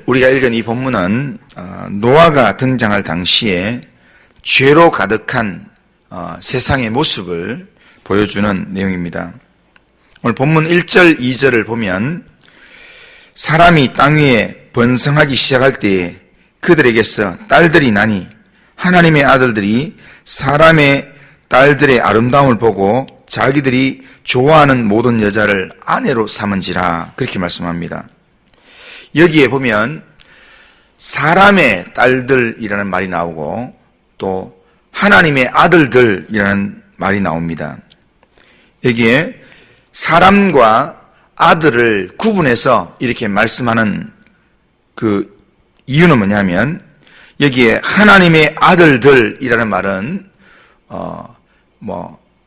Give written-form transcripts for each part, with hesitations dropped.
우리가 읽은 이 본문은 노아가 등장할 당시에 죄로 가득한 세상의 모습을 보여주는 내용입니다. 오늘 본문 1절, 2절을 보면 사람이 땅 위에 번성하기 시작할 때에 그들에게서 딸들이 나니 하나님의 아들들이 사람의 딸들의 아름다움을 보고 자기들이 좋아하는 모든 여자를 아내로 삼은지라, 그렇게 말씀합니다. 여기에 보면 사람의 딸들이라는 말이 나오고 또 하나님의 아들들이라는 말이 나옵니다. 여기에 사람과 아들을 구분해서 이렇게 말씀하는 그 이유는 뭐냐면, 여기에 하나님의 아들들이라는 말은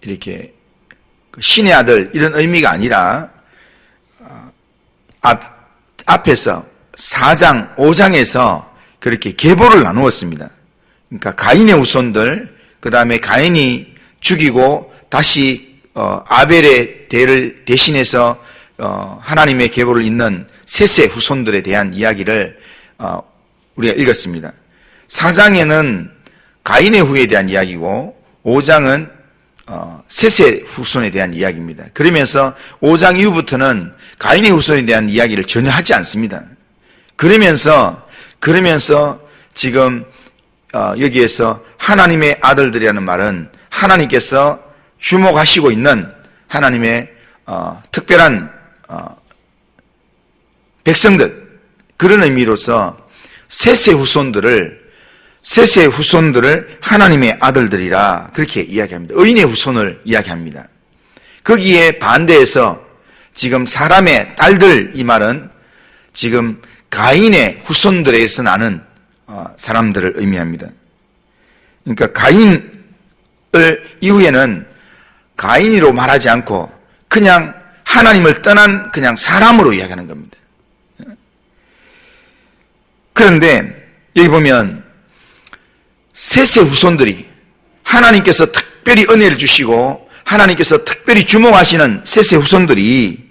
이렇게 신의 아들 이런 의미가 아니라 앞에서 4장, 5장에서 그렇게 계보를 나누었습니다. 그러니까 가인의 후손들, 그 다음에 가인이 죽이고 다시 아벨의 대를 대신해서 하나님의 계보를 잇는 셋의 후손들에 대한 이야기를 우리가 읽었습니다. 4장에는 가인의 후에 대한 이야기고 5장은 셋의 후손에 대한 이야기입니다. 그러면서 5장 이후부터는 가인의 후손에 대한 이야기를 전혀 하지 않습니다. 그러면서 지금 여기에서 하나님의 아들들이라는 말은 하나님께서 주목하시고 있는 하나님의 특별한 백성들, 그런 의미로서 셋의 후손들을 하나님의 아들들이라 그렇게 이야기합니다. 의인의 후손을 이야기합니다. 거기에 반대해서 지금 사람의 딸들, 이 말은 지금 가인의 후손들에서 나는 사람들을 의미합니다. 그러니까 가인을 이후에는 가인이로 말하지 않고 그냥 하나님을 떠난 그냥 사람으로 이야기하는 겁니다. 그런데 여기 보면 셋의 후손들이 하나님께서 특별히 은혜를 주시고 하나님께서 특별히 주목하시는 셋의 후손들이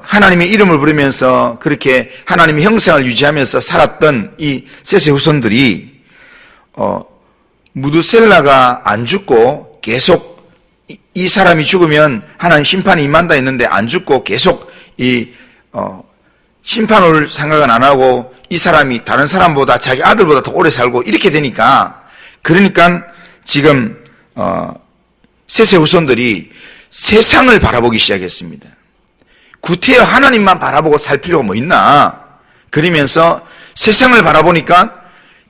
하나님의 이름을 부르면서 그렇게 하나님의 형상을 유지하면서 살았던 이 셋의 후손들이 무드셀라가 안 죽고 계속 이 사람이 죽으면 하나님 심판이 임한다 했는데 안 죽고 계속 심판 올 생각은 안 하고 이 사람이 다른 사람보다 자기 아들보다 더 오래 살고 이렇게 되니까, 그러니까 지금 셋의 후손들이 세상을 바라보기 시작했습니다. 구태여 하나님만 바라보고 살 필요가 뭐 있나? 그러면서 세상을 바라보니까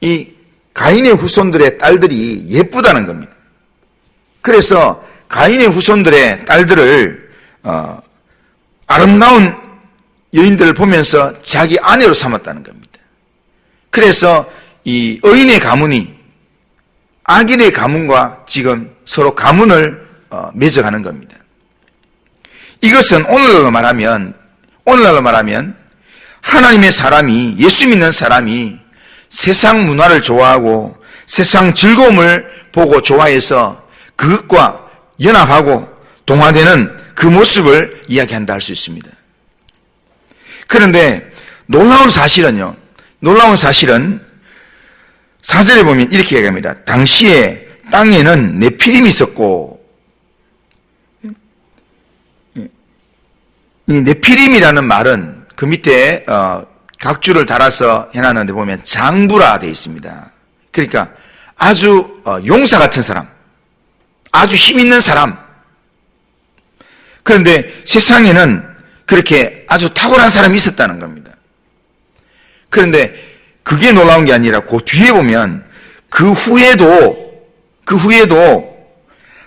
이 가인의 후손들의 딸들이 예쁘다는 겁니다. 그래서 가인의 후손들의 딸들을 아름다운 여인들을 보면서 자기 아내로 삼았다는 겁니다. 그래서 이 의인의 가문이 악인의 가문과 지금 서로 가문을 맺어가는 겁니다. 이것은 오늘날로 말하면 하나님의 사람이, 예수 믿는 사람이 세상 문화를 좋아하고 세상 즐거움을 보고 좋아해서 그것과 연합하고 동화되는 그 모습을 이야기한다 할 수 있습니다. 그런데 놀라운 사실은 4절에 보면 이렇게 얘기합니다. 당시에 땅에는 네피림이 있었고, 이 네피림이라는 말은 그 밑에 각주를 달아서 해놨는데 보면 장부라 되어 있습니다. 그러니까 아주 용사 같은 사람, 아주 힘 있는 사람. 그런데 세상에는 그렇게 아주 탁월한 사람이 있었다는 겁니다. 그런데 그게 놀라운 게 아니라 그 뒤에 보면 그 후에도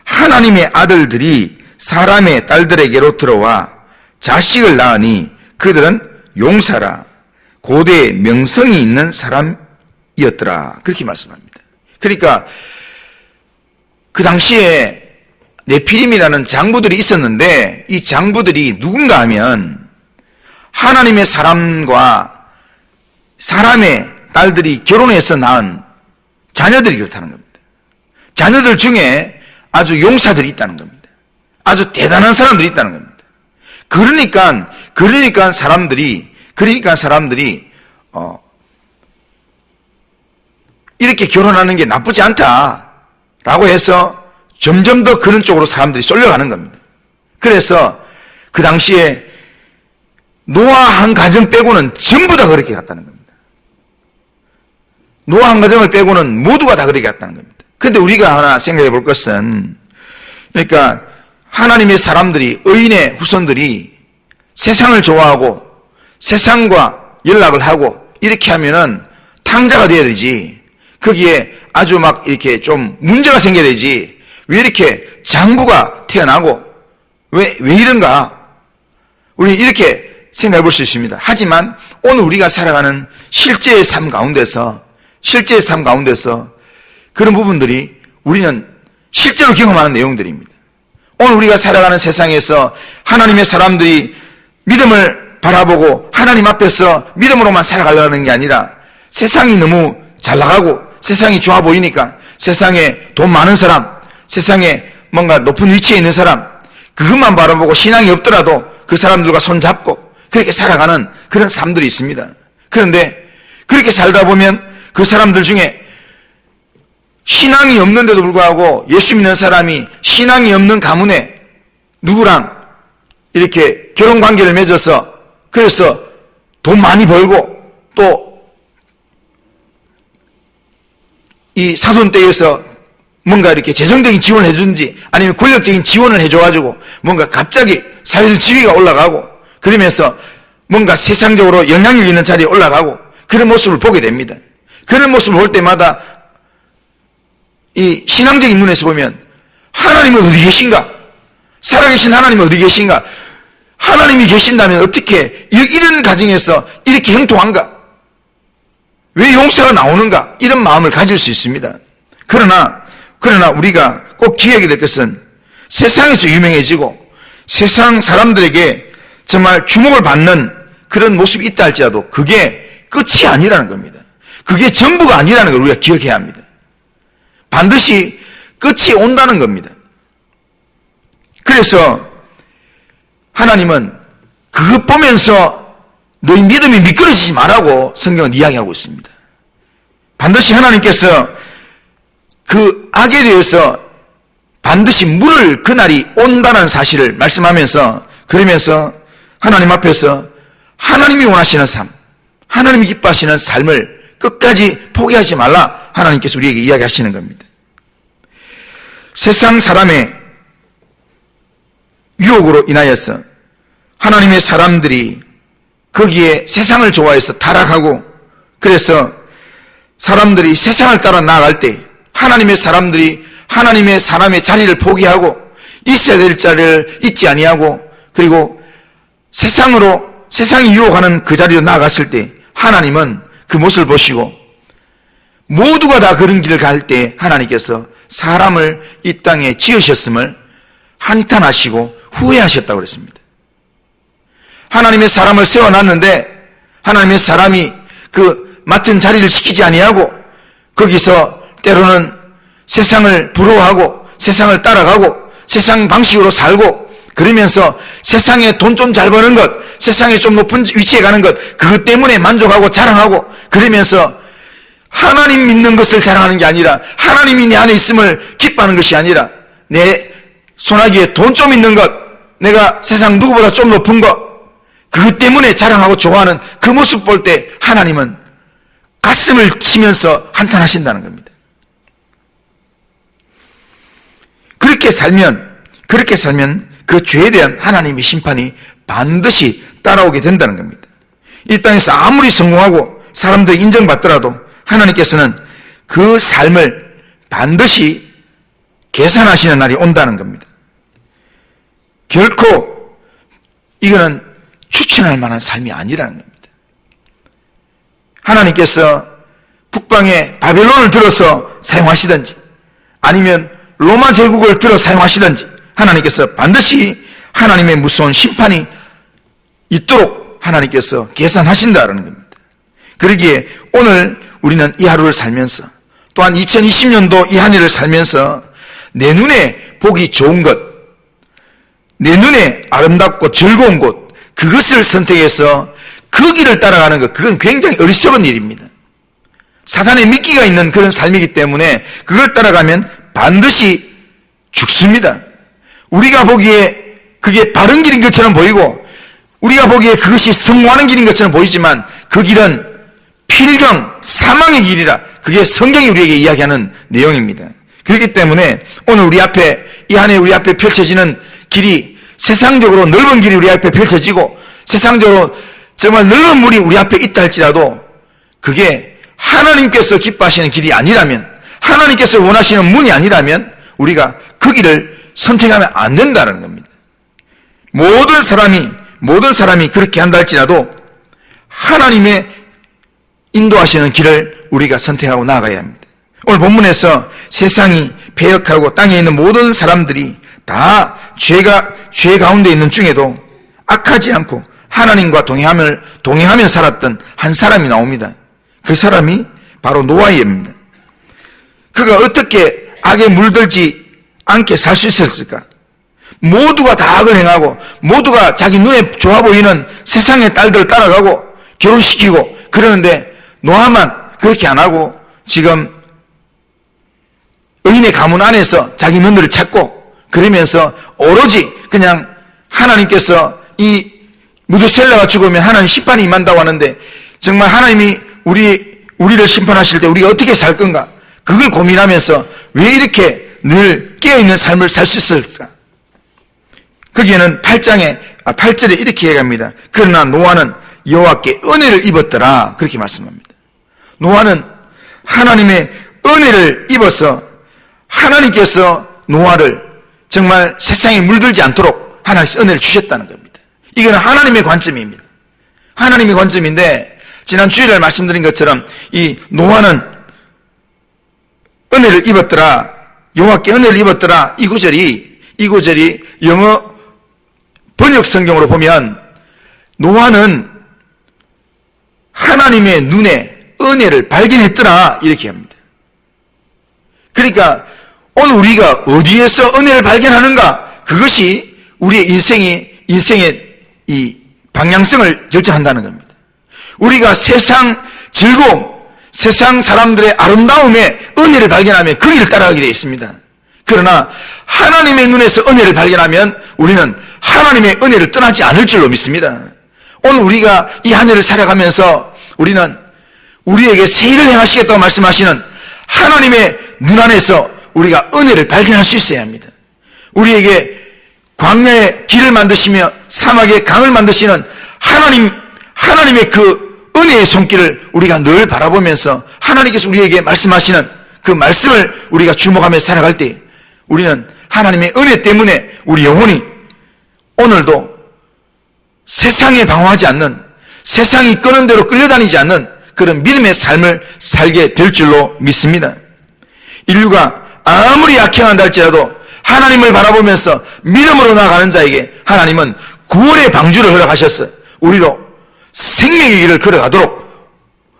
하나님의 아들들이 사람의 딸들에게로 들어와 자식을 낳으니 그들은 용사라, 고대에 명성이 있는 사람이었더라, 그렇게 말씀합니다. 그러니까 그 당시에 네피림이라는 장부들이 있었는데 이 장부들이 누군가 하면 하나님의 사람과 사람의 딸들이 결혼해서 낳은 자녀들이 그렇다는 겁니다. 자녀들 중에 아주 용사들이 있다는 겁니다. 아주 대단한 사람들이 있다는 겁니다. 그러니까 사람들이 이렇게 결혼하는 게 나쁘지 않다라고 해서 점점 더 그런 쪽으로 사람들이 쏠려가는 겁니다. 그래서 그 당시에 노아 한 가정 빼고는 전부 다 그렇게 갔다는 겁니다. 노아 한 가정을 빼고는 모두가 다 그렇게 갔다는 겁니다. 그런데 우리가 하나 생각해 볼 것은, 그러니까 하나님의 사람들이, 의인의 후손들이 세상을 좋아하고 세상과 연락을 하고 이렇게 하면은 탕자가 돼야 되지, 거기에 아주 막 이렇게 좀 문제가 생겨야 되지, 왜 이렇게 장부가 태어나고 왜 이런가? 우리 이렇게 생각해 볼 수 있습니다. 하지만 오늘 우리가 살아가는 실제의 삶 가운데서 그런 부분들이 우리는 실제로 경험하는 내용들입니다. 오늘 우리가 살아가는 세상에서 하나님의 사람들이 믿음을 바라보고 하나님 앞에서 믿음으로만 살아가려는 게 아니라, 세상이 너무 잘 나가고 세상이 좋아 보이니까 세상에 돈 많은 사람, 세상에 뭔가 높은 위치에 있는 사람, 그것만 바라보고 신앙이 없더라도 그 사람들과 손잡고 그렇게 살아가는 그런 사람들이 있습니다. 그런데 그렇게 살다 보면 그 사람들 중에 신앙이 없는데도 불구하고 예수 믿는 사람이 신앙이 없는 가문에 누구랑 이렇게 결혼 관계를 맺어서, 그래서 돈 많이 벌고 또 이 사돈댁에서 뭔가 이렇게 재정적인 지원을 해주든지 아니면 권력적인 지원을 해줘가지고 뭔가 갑자기 사회적 지위가 올라가고, 그러면서 뭔가 세상적으로 영향력 있는 자리에 올라가고, 그런 모습을 보게 됩니다. 그런 모습을 볼 때마다 이 신앙적인 눈에서 보면 하나님은 어디 계신가? 살아계신 하나님은 어디 계신가? 하나님이 계신다면 어떻게 이런 가정에서 이렇게 형통한가? 왜 용서가 나오는가? 이런 마음을 가질 수 있습니다. 그러나 우리가 꼭 기억해야 될 것은, 세상에서 유명해지고 세상 사람들에게 정말 주목을 받는 그런 모습이 있다 할지라도 그게 끝이 아니라는 겁니다. 그게 전부가 아니라는 걸 우리가 기억해야 합니다. 반드시 끝이 온다는 겁니다. 그래서 하나님은 그것 보면서 너희 믿음이 미끄러지지 말라고 성경은 이야기하고 있습니다. 반드시 하나님께서 그 악에 대해서 반드시 물을 그날이 온다는 사실을 말씀하면서, 그러면서 하나님 앞에서 하나님이 원하시는 삶, 하나님이 기뻐하시는 삶을 끝까지 포기하지 말라 하나님께서 우리에게 이야기하시는 겁니다. 세상 사람의 유혹으로 인하여서 하나님의 사람들이 거기에 세상을 좋아해서 타락하고, 그래서 사람들이 세상을 따라 나아갈 때 하나님의 사람들이 하나님의 사람의 자리를 포기하고 있어야 될 자리를 잊지 아니하고, 그리고 세상이 유혹하는 그 자리로 나아갔을 때 하나님은 그 모습을 보시고, 모두가 다 그런 길을 갈 때 하나님께서 사람을 이 땅에 지으셨음을 한탄하시고 후회하셨다고 그랬습니다. 하나님의 사람을 세워놨는데 하나님의 사람이 그 맡은 자리를 지키지 아니하고 거기서 때로는 세상을 부러워하고 세상을 따라가고 세상 방식으로 살고, 그러면서 세상에 돈 좀 잘 버는 것, 세상에 좀 높은 위치에 가는 것, 그것 때문에 만족하고 자랑하고, 그러면서 하나님 믿는 것을 자랑하는 게 아니라, 하나님이 내 안에 있음을 기뻐하는 것이 아니라, 내 손아귀에 돈 좀 있는 것, 내가 세상 누구보다 좀 높은 것, 그것 때문에 자랑하고 좋아하는 그 모습 볼 때 하나님은 가슴을 치면서 한탄하신다는 겁니다. 그렇게 살면 그 죄에 대한 하나님의 심판이 반드시 따라오게 된다는 겁니다. 이 땅에서 아무리 성공하고 사람들이 인정받더라도 하나님께서는 그 삶을 반드시 계산하시는 날이 온다는 겁니다. 결코 이거는 추천할 만한 삶이 아니라는 겁니다. 하나님께서 북방의 바벨론을 들어서 사용하시든지 아니면 로마 제국을 들어 사용하시든지 하나님께서 반드시 하나님의 무서운 심판이 있도록 하나님께서 계산하신다는 겁니다. 그러기에 오늘 우리는 이 하루를 살면서, 또한 2020년도 이 한 해를 살면서 내 눈에 보기 좋은 것, 내 눈에 아름답고 즐거운 곳, 그것을 선택해서 그 길을 따라가는 것, 그건 굉장히 어리석은 일입니다. 사단의 미끼가 있는 그런 삶이기 때문에 그걸 따라가면 반드시 죽습니다. 우리가 보기에 그게 바른 길인 것처럼 보이고 우리가 보기에 그것이 성공하는 길인 것처럼 보이지만 그 길은 필경, 사망의 길이라, 그게 성경이 우리에게 이야기하는 내용입니다. 그렇기 때문에 오늘 우리 앞에, 이 한 해 우리 앞에 펼쳐지는 길이 세상적으로 넓은 길이 우리 앞에 펼쳐지고 세상적으로 정말 넓은 물이 우리 앞에 있다 할지라도 그게 하나님께서 기뻐하시는 길이 아니라면, 하나님께서 원하시는 문이 아니라면 우리가 그 길을 선택하면 안 된다는 겁니다. 모든 사람이 그렇게 한다 할지라도 하나님의 인도하시는 길을 우리가 선택하고 나아가야 합니다. 오늘 본문에서 세상이 패역하고 땅에 있는 모든 사람들이 다 죄 가운데 있는 중에도 악하지 않고 하나님과 동행하며 살았던 한 사람이 나옵니다. 그 사람이 바로 노아입니다. 그가 어떻게 악에 물들지 않게 살 수 있었을까? 모두가 다 악을 행하고 모두가 자기 눈에 좋아 보이는 세상의 딸들을 따라가고 결혼시키고 그러는데 노아만 그렇게 안 하고 지금 의인의 가문 안에서 자기 며느리를 찾고 그러면서 오로지 그냥 하나님께서 이 무드셀라가 죽으면 하나님 심판이 임한다고 하는데 정말 하나님이 우리를 심판하실 때 우리가 어떻게 살 건가? 그걸 고민하면서 왜 이렇게 늘 깨어있는 삶을 살 수 있을까? 거기에는 8절에 이렇게 얘기합니다. 그러나 노아는 여호와께 은혜를 입었더라. 그렇게 말씀합니다. 노아는 하나님의 은혜를 입어서 하나님께서 노아를 정말 세상에 물들지 않도록 하나님께서 은혜를 주셨다는 겁니다. 이거는 하나님의 관점입니다. 하나님의 관점인데 지난 주일에 말씀드린 것처럼 이 노아는 은혜를 입었더라. 여호와께 은혜를 입었더라. 이 구절이 영어 번역 성경으로 보면 노아는 하나님의 눈에 은혜를 발견했더라 이렇게 합니다. 그러니까 오늘 우리가 어디에서 은혜를 발견하는가? 그것이 우리의 인생의 이 방향성을 결정한다는 겁니다. 우리가 세상 즐거움, 세상 사람들의 아름다움에 은혜를 발견하면 그 길을 따라가게 되어 있습니다. 그러나 하나님의 눈에서 은혜를 발견하면 우리는 하나님의 은혜를 떠나지 않을 줄로 믿습니다. 오늘 우리가 이 한 해를 살아가면서 우리는 우리에게 새 일을 행하시겠다고 말씀하시는 하나님의 눈 안에서 우리가 은혜를 발견할 수 있어야 합니다. 우리에게 광야의 길을 만드시며 사막의 강을 만드시는 하나님의 그 은혜의 손길을 우리가 늘 바라보면서 하나님께서 우리에게 말씀하시는 그 말씀을 우리가 주목하며 살아갈 때 우리는 하나님의 은혜 때문에 우리 영혼이 오늘도 세상에 방황하지 않는, 세상이 끄는 대로 끌려다니지 않는 그런 믿음의 삶을 살게 될 줄로 믿습니다. 인류가 아무리 약해한다 할지라도 하나님을 바라보면서 믿음으로 나아가는 자에게 하나님은 구원의 방주를 허락하셨어요. 우리로 생명의 길을 걸어가도록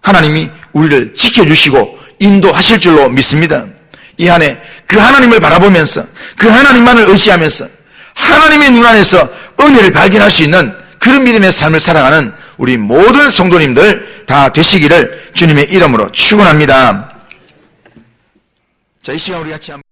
하나님이 우리를 지켜주시고 인도하실 줄로 믿습니다. 이 안에 그 하나님을 바라보면서 그 하나님만을 의지하면서 하나님의 눈 안에서 은혜를 발견할 수 있는 그런 믿음의 삶을 살아가는 우리 모든 성도님들 다 되시기를 주님의 이름으로 축원합니다. 자, 이 시간 우리 같이 한번